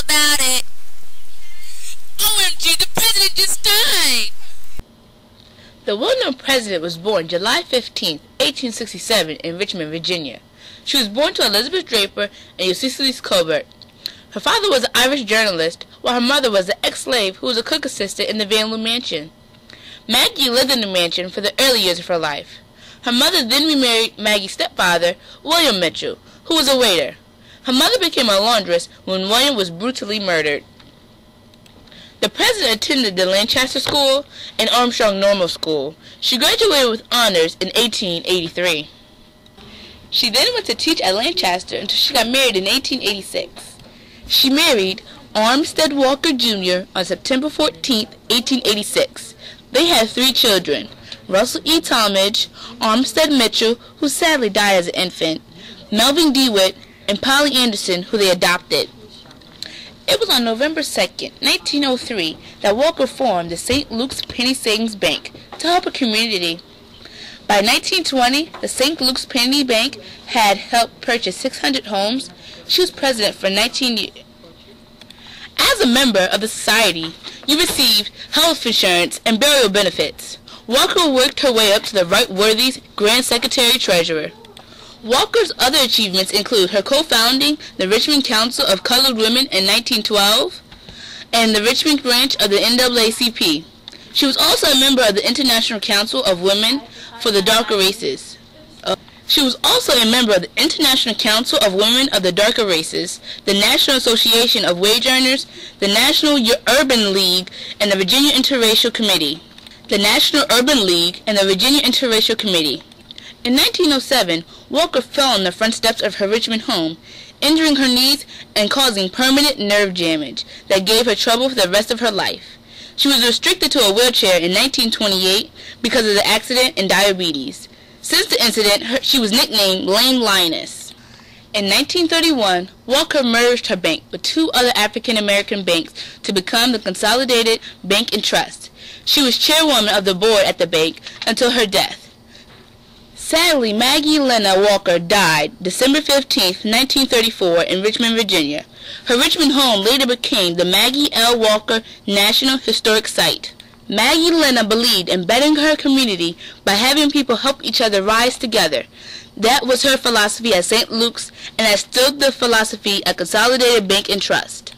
about it. OMG, the president just died. The well-known president was born July 15, 1867 in Richmond, Virginia. She was born to Elizabeth Draper and Ulysses Colbert. Her father was an Irish journalist, while her mother was an ex-slave who was a cook assistant in the Vanloo mansion. Maggie lived in the mansion for the early years of her life. Her mother then remarried Maggie's stepfather, William Mitchell, who was a waiter. Her mother became a laundress when William was brutally murdered. The president attended the Lancaster School and Armstrong Normal School. She graduated with honors in 1883. She then went to teach at Lancaster until she got married in 1886. She married Armstead Walker Jr. on September 14, 1886. They had 3 children, Russell E. Talmadge, Armstead Mitchell, who sadly died as an infant, Melvin DeWitt, and Polly Anderson, who they adopted. It was on November 2, 1903, that Walker formed the St. Luke's Penny Savings Bank to help her community. By 1920, the St. Luke's Penny Bank had helped purchase 600 homes. She was president for 19 years. As a member of the society, you received health insurance and burial benefits. Walker worked her way up to the Right Worthy's Grand Secretary-Treasurer. Walker's other achievements include her co-founding the Richmond Council of Colored Women in 1912 and the Richmond branch of the NAACP. She was also a member of the International Council of Women for the Darker Races. She was also a member of the International Council of Women of the Darker Races, the National Association of Wage Earners, the National Urban League, and the Virginia Interracial Committee. The National Urban League and the Virginia Interracial Committee. In 1907, Walker fell on the front steps of her Richmond home, injuring her knees and causing permanent nerve damage that gave her trouble for the rest of her life. She was restricted to a wheelchair in 1928 because of the accident and diabetes. Since the incident, she was nicknamed Lame Lioness. In 1931, Walker merged her bank with 2 other African American banks to become the Consolidated Bank and Trust. She was chairwoman of the board at the bank until her death. Sadly, Maggie Lena Walker died December 15, 1934 in Richmond, Virginia. Her Richmond home later became the Maggie L. Walker National Historic Site. Maggie Lena believed in bettering her community by having people help each other rise together. That was her philosophy at St. Luke's and has still the philosophy at Consolidated Bank and Trust.